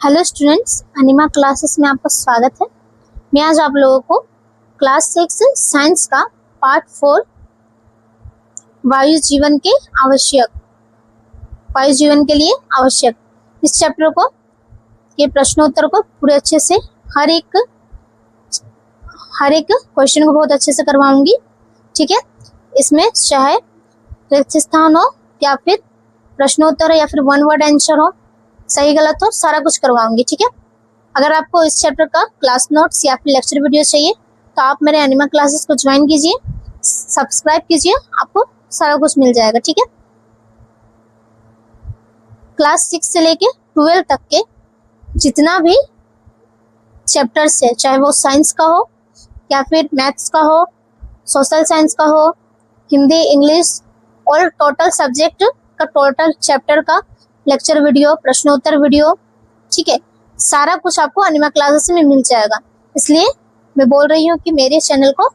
Hello students, अनिमा classes में आपका स्वागत है। मैं आज आप लोगों को क्लास 6 साइंस का पार्ट 4 वायु जीवन के लिए आवश्यक इस चैप्टर को के प्रश्नोत्तर को पूरे अच्छे से हर एक क्वेश्चन को बहुत अच्छे से करवाऊंगी। ठीक है, इसमें चाहे रिक्त स्थान हो या फिर प्रश्नोत्तर हो या फिर वन वर्ड आंसर हो, सही गलत हो, सारा कुछ करवाऊंगी। ठीक है, अगर आपको इस चैप्टर का क्लास नोट्स या फिर लेक्चर वीडियो चाहिए तो आप मेरे अनिमा क्लासेस को ज्वाइन कीजिए, सब्सक्राइब कीजिए, आपको सारा कुछ मिल जाएगा। ठीक है, क्लास 6 से लेके 12 तक के जितना भी चैप्टर्स है, चाहे वो साइंस का हो या फिर मैथ्स का हो, सोशल साइंस का हो, हिंदी, इंग्लिश, और टोटल सब्जेक्ट का टोटल चैप्टर का लेक्चर वीडियो, प्रश्नोत्तर वीडियो, ठीक है, सारा कुछ आपको अनिमा क्लासेस में मिल जाएगा। इसलिए मैं बोल रही हूँ कि मेरे चैनल को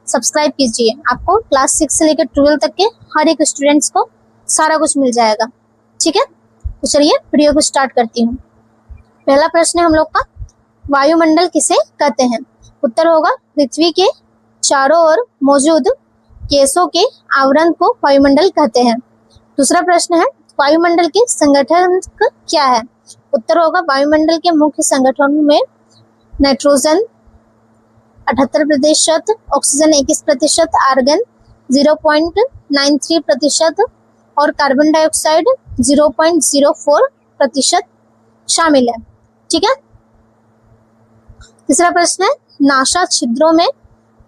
सब्सक्राइब कीजिए, आपको क्लास 6 से लेकर 12 तक के हर एक स्टूडेंट्स को सारा कुछ मिल जाएगा। ठीक है, तो चलिए वीडियो को स्टार्ट करती हूँ। पहला प्रश्न है हम लोग का, वायुमंडल किसे कहते हैं? उत्तर होगा पृथ्वी के चारों ओर मौजूद गैसों के आवरण को वायुमंडल कहते हैं। दूसरा प्रश्न है, वायुमंडल के संगठन क्या है? उत्तर होगा वायुमंडल के मुख्य संगठनों में नाइट्रोजन 78%, ऑक्सीजन 21%, आर्गन 0.93% और कार्बन डाइऑक्साइड 0.04% शामिल है। ठीक है, तीसरा प्रश्न है, नासा छिद्रों में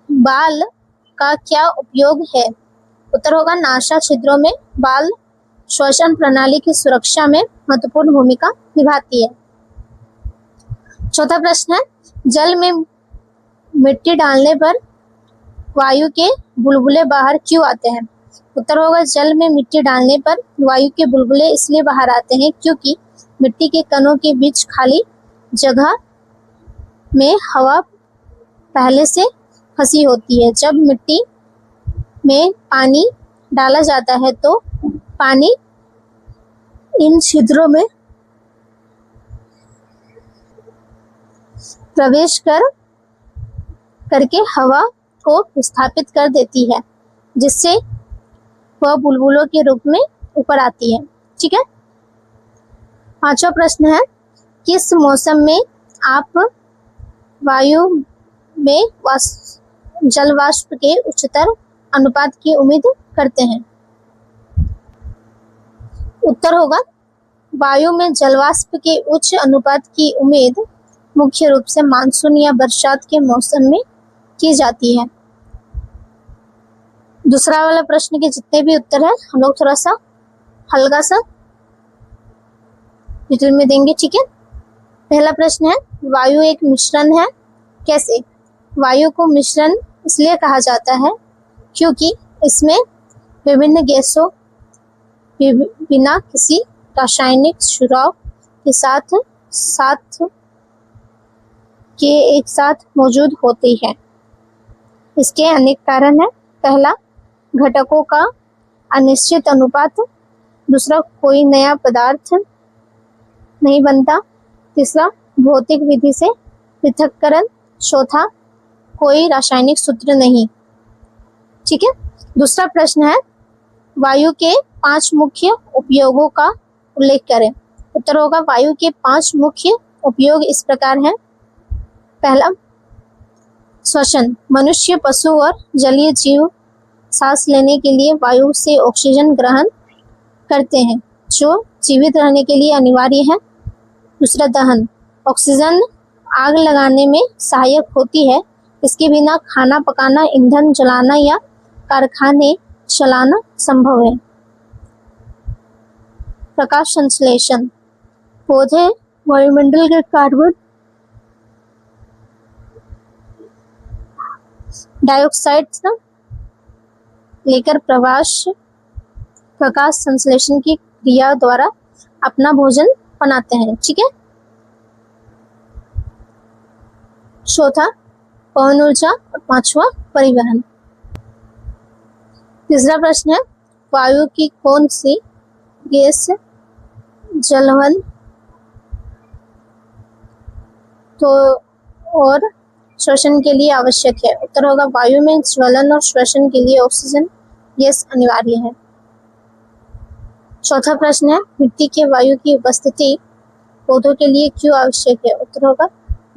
बाल का क्या उपयोग है? उत्तर होगा नासा छिद्रों में बाल श्वसन प्रणाली की सुरक्षा में महत्वपूर्ण भूमिका निभाती है। चौथा प्रश्न है, जल में मिट्टी डालने पर वायु के बुलबुले बाहर क्यों आते हैं? उत्तर होगा जल में मिट्टी डालने पर वायु के बुलबुले इसलिए बाहर आते हैं क्योंकि मिट्टी के कणों के बीच खाली जगह में हवा पहले से फंसी होती है। जब मिट्टी में पानी डाला जाता है तो पानी इन छिद्रों में प्रवेश करके हवा को विस्थापित कर देती है, जिससे वह बुलबुलों के रूप में ऊपर आती है। ठीक है, पांचवा प्रश्न है, किस मौसम में आप वायु में जल वाष्प के उच्चतर अनुपात की उम्मीद करते हैं? उत्तर होगा वायु में जलवाष्प के उच्च अनुपात की उम्मीद मुख्य रूप से मानसून या बरसात के मौसम में की जाती है। दूसरा वाला प्रश्न के जितने भी उत्तर है हम लोग थोड़ा सा हल्का सा डिटेल में देंगे। ठीक है, पहला प्रश्न है, वायु एक मिश्रण है, कैसे? वायु को मिश्रण इसलिए कहा जाता है क्योंकि इसमें विभिन्न गैसों बिना किसी रासायनिक जुड़ाव के एक साथ मौजूद होती है। इसके अनेक कारण हैं। पहला, घटकों का अनिश्चित अनुपात। दूसरा, कोई नया पदार्थ नहीं बनता। तीसरा, भौतिक विधि से पृथक्करण। चौथा, कोई रासायनिक सूत्र नहीं। ठीक है, दूसरा प्रश्न है, वायु के 5 मुख्य उपयोगों का उल्लेख करें। उत्तर होगा वायु के 5 मुख्य उपयोग इस प्रकार हैं। पहला, श्वसन। मनुष्य, पशु और जलीय जीव सांस लेने के लिए वायु से ऑक्सीजन ग्रहण करते हैं, जो जीवित रहने के लिए अनिवार्य है। दूसरा, दहन। ऑक्सीजन आग लगाने में सहायक होती है। इसके बिना खाना पकाना, ईंधन जलाना या कारखाने चलाना संभव है। प्रकाश संश्लेषण। पौधे वायुमंडल के कार्बन डाइऑक्साइड लेकर प्रकाश संश्लेषण की क्रिया द्वारा अपना भोजन बनाते हैं। ठीक है, चौथा, पवन ऊर्जा और पांचवा, परिवहन। तीसरा प्रश्न है, वायु की कौन सी गैस जलवन तो और श्वसन के लिए आवश्यक है? उत्तर होगा वायु में ज्वलन और श्वसन के लिए ऑक्सीजन गैस अनिवार्य है। चौथा प्रश्न है, मिट्टी के वायु की उपस्थिति पौधों के लिए क्यों आवश्यक है? उत्तर होगा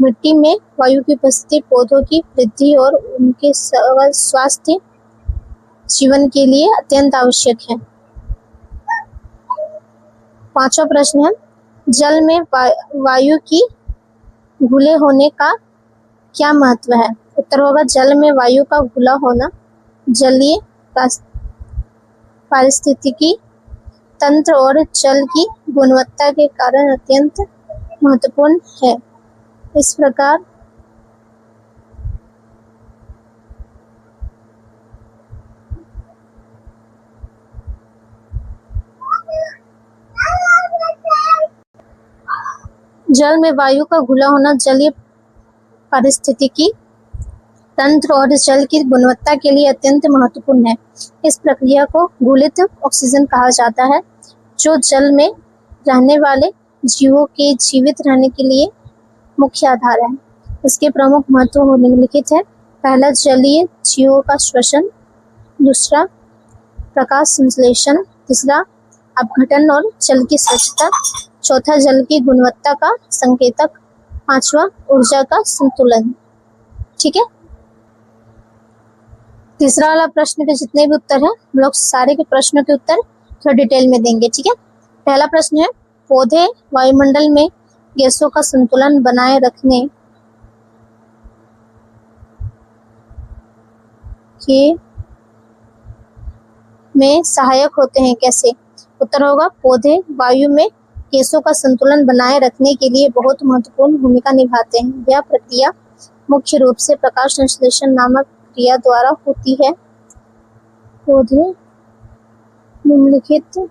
मिट्टी में वायु की उपस्थिति पौधों की वृद्धि और उनके स्वास्थ्य जीवन के लिए अत्यंत आवश्यक है। पांचवा प्रश्न है, जल में वायु की घुले होने का क्या महत्व है? उत्तर होगा जल में वायु का घुला होना जलीय पारिस्थितिकी तंत्र और जल की गुणवत्ता के कारण अत्यंत महत्वपूर्ण है। इस प्रकार जल में वायु का घुला होना जलीय पारिस्थितिकी तंत्र और जल की गुणवत्ता के लिए अत्यंत महत्वपूर्ण है। इस प्रक्रिया को घुलित ऑक्सीजन कहा जाता है, जो जल में रहने वाले जीवों के जीवित रहने के लिए मुख्य आधार है। इसके प्रमुख महत्व निम्नलिखित है। पहला, जलीय जीवों का श्वसन, दूसरा प्रकाश संश्लेषण, तीसरा अपघटन और जल की स्वच्छता, चौथा जल की गुणवत्ता का संकेतक, पांचवा ऊर्जा का संतुलन। ठीक है, तीसरा वाला प्रश्न के जितने भी उत्तर हैं हम लोग सारे के प्रश्नों के उत्तर थोड़ा डिटेल में देंगे। ठीक है, पहला प्रश्न है, पौधे वायुमंडल में गैसों का संतुलन बनाए रखने के में सहायक होते हैं, कैसे? उत्तर होगा पौधे वायु में गैसों का संतुलन बनाए रखने के लिए बहुत महत्वपूर्ण भूमिका निभाते हैं। यह प्रक्रिया मुख्य रूप से प्रकाश संश्लेषण नामक क्रिया द्वारा होती है। पौधे निम्नलिखित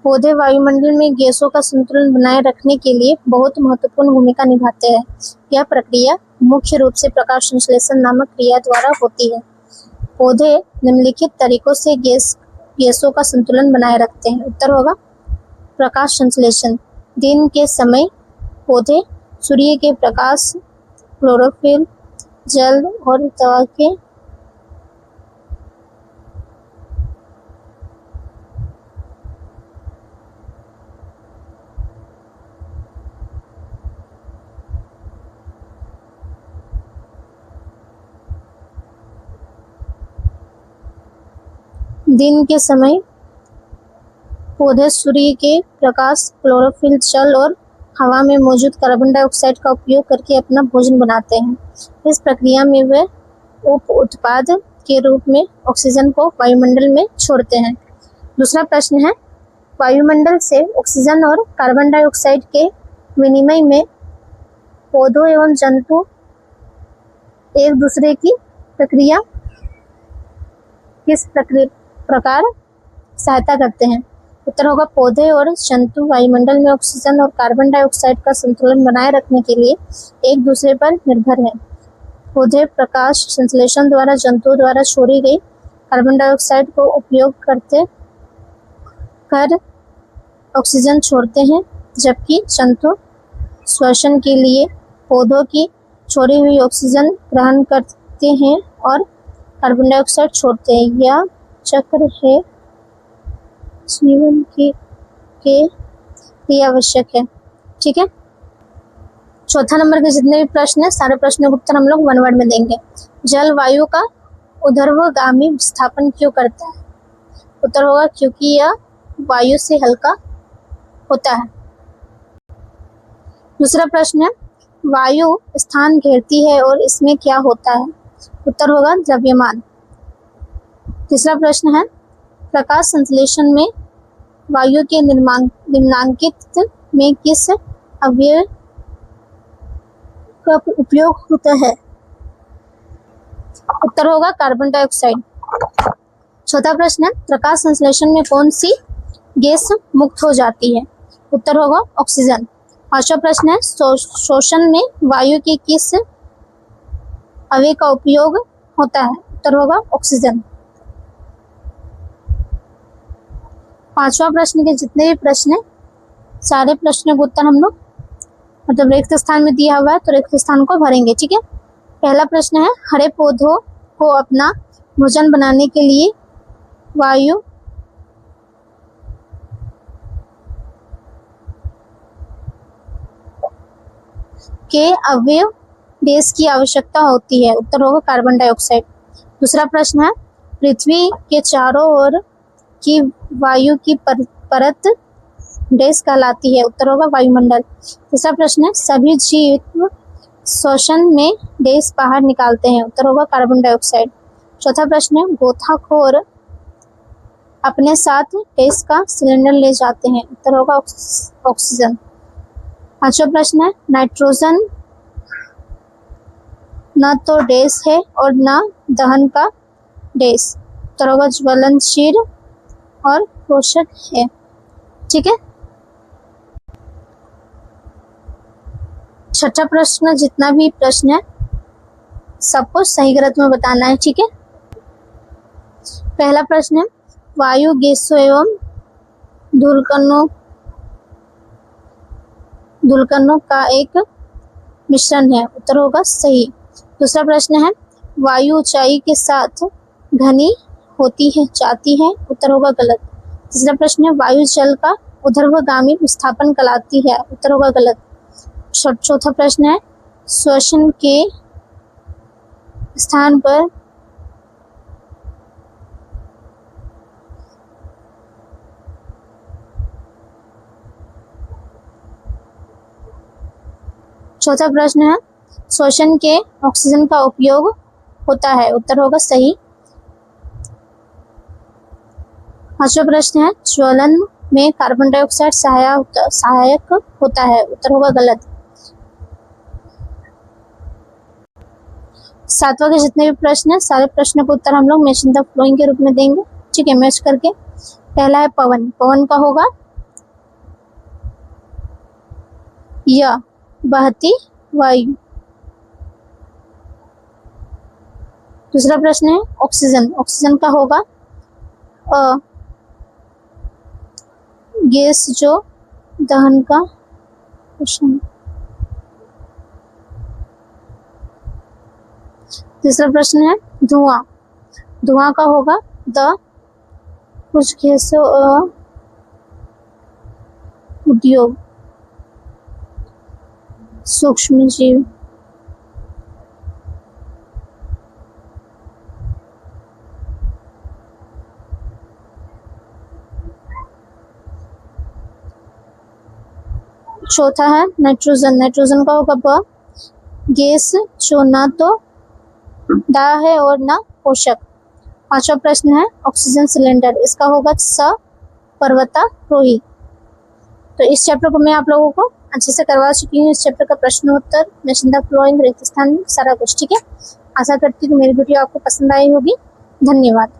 पौधे वायुमंडल में गैसों का संतुलन बनाए रखने के लिए बहुत महत्वपूर्ण भूमिका निभाते हैं। यह प्रक्रिया मुख्य रूप से प्रकाश संश्लेषण नामक क्रिया द्वारा होती है। पौधे निम्नलिखित तरीकों से गैसों का संतुलन बनाए रखते हैं। उत्तर होगा प्रकाश संश्लेषण। दिन के समय पौधे सूर्य के प्रकाश, क्लोरोफिल, जल और दवा के दिन के समय पौधे सूर्य के प्रकाश, क्लोरोफिल, जल और हवा में मौजूद कार्बन डाइऑक्साइड का उपयोग करके अपना भोजन बनाते हैं। इस प्रक्रिया में वे उप उत्पाद के रूप में ऑक्सीजन को वायुमंडल में छोड़ते हैं। दूसरा प्रश्न है, वायुमंडल से ऑक्सीजन और कार्बन डाइऑक्साइड के विनिमय में पौधों एवं जंतु एक दूसरे की प्रक्रिया किस प्रकार सहायता करते हैं? उत्तर होगा पौधे और जंतु वायुमंडल में ऑक्सीजन और कार्बन डाइऑक्साइड का संतुलन बनाए रखने के लिए एक दूसरे पर निर्भर हैं। पौधे प्रकाश संश्लेषण द्वारा जंतुओं द्वारा छोड़ी गई कार्बन डाइऑक्साइड को उपयोग करते कर ऑक्सीजन छोड़ते हैं, जबकि जंतु श्वसन के लिए पौधों की छोड़ी हुई ऑक्सीजन ग्रहण करते हैं और कार्बन डाइऑक्साइड छोड़ते हैं। यह चक्र है जीवन के लिए आवश्यक है। ठीक है, चौथा नंबर के जितने भी प्रश्न है सारे प्रश्नों के उत्तर हम लोग वन वर्ड में देंगे। जल वायु का ऊर्ध्वगामी विस्थापन क्यों करता है? उत्तर होगा क्योंकि यह वायु से हल्का होता है। दूसरा प्रश्न है, वायु स्थान घेरती है और इसमें क्या होता है? उत्तर होगा द्रव्यमान। तीसरा प्रश्न है, प्रकाश संश्लेषण में वायु के निम्नांकित में किस अवयव का उपयोग होता है? उत्तर होगा कार्बन डाइऑक्साइड। चौथा प्रश्न है, प्रकाश संश्लेषण में कौन सी गैस मुक्त हो जाती है? उत्तर होगा ऑक्सीजन। पांचवा प्रश्न है शोषण में वायु के किस अवयव का उपयोग होता है? उत्तर होगा ऑक्सीजन। पांचवा प्रश्न के जितने भी प्रश्न है सारे प्रश्नों का उत्तर हम लोग मतलब रिक्त स्थान में दिया हुआ है तो रिक्त स्थान को भरेंगे। ठीक है, पहला प्रश्न है हरे पौधों को अपना भोजन बनाने के लिए वायु के अवयव गैस की आवश्यकता होती है? उत्तर होगा कार्बन डाइऑक्साइड। दूसरा प्रश्न है पृथ्वी के चारों ओर की वायु की परत गैस कहलाती है? उत्तर होगा वायुमंडल। तीसरा प्रश्न है सभी जीव श्वसन में गैस बाहर निकालते हैं? उत्तर होगा कार्बन डाइऑक्साइड। चौथा प्रश्न है गोताखोर अपने साथ गैस का सिलेंडर ले जाते हैं? उत्तर होगा ऑक्सीजन। पांचवा प्रश्न है नाइट्रोजन न तो गैस है और न दहन का गैस? उत्तर होगा ज्वलनशील और पोषक है। ठीक है, छठा प्रश्न जितना भी प्रश्न है सबको सही गलत में बताना है। ठीक है, पहला प्रश्न है वायु गैसों एवं धूलकणों का एक मिश्रण है? उत्तर होगा सही। दूसरा प्रश्न है वायु ऊंचाई के साथ घनी होती है जाती है? उत्तर होगा गलत। तीसरा प्रश्न है वायु जल का ऊर्ध्वगामी विस्थापन कहलाती है? उत्तर होगा गलत। चौथा प्रश्न है श्वसन के स्थान पर चौथा प्रश्न है श्वसन के ऑक्सीजन का उपयोग होता है? उत्तर होगा सही। पांचवा प्रश्न है ज्वलन में कार्बन डाइऑक्साइड सहायक होता है? उत्तर होगा गलत। सातवां के जितने भी प्रश्न है सारे प्रश्नों को उत्तर हम लोग मैच द फ्लोइंग के रूप में देंगे। ठीक है, मैच करके। पहला है पवन, पवन का होगा या बहती वायु। दूसरा प्रश्न है ऑक्सीजन, ऑक्सीजन का होगा गैस जो दहन का पोषण। तीसरा प्रश्न है धुआं, धुआं का होगा द कुछ गैसों उद्योग सूक्ष्म जीव। चौथा है नाइट्रोजन, नाइट्रोजन का होगा ब गैस जो ना तो दाह है और ना पोषक। पांचवा प्रश्न है ऑक्सीजन सिलेंडर, इसका होगा स पर्वतारोही। तो इस चैप्टर को मैं आप लोगों को अच्छे से करवा चुकी हूँ। इस चैप्टर का प्रश्नोत्तर मैचिंग द फ्लोइंग, रिक्त स्थान, सारा कुछ। ठीक है, आशा करती हूँ मेरी वीडियो आपको पसंद आई होगी। धन्यवाद।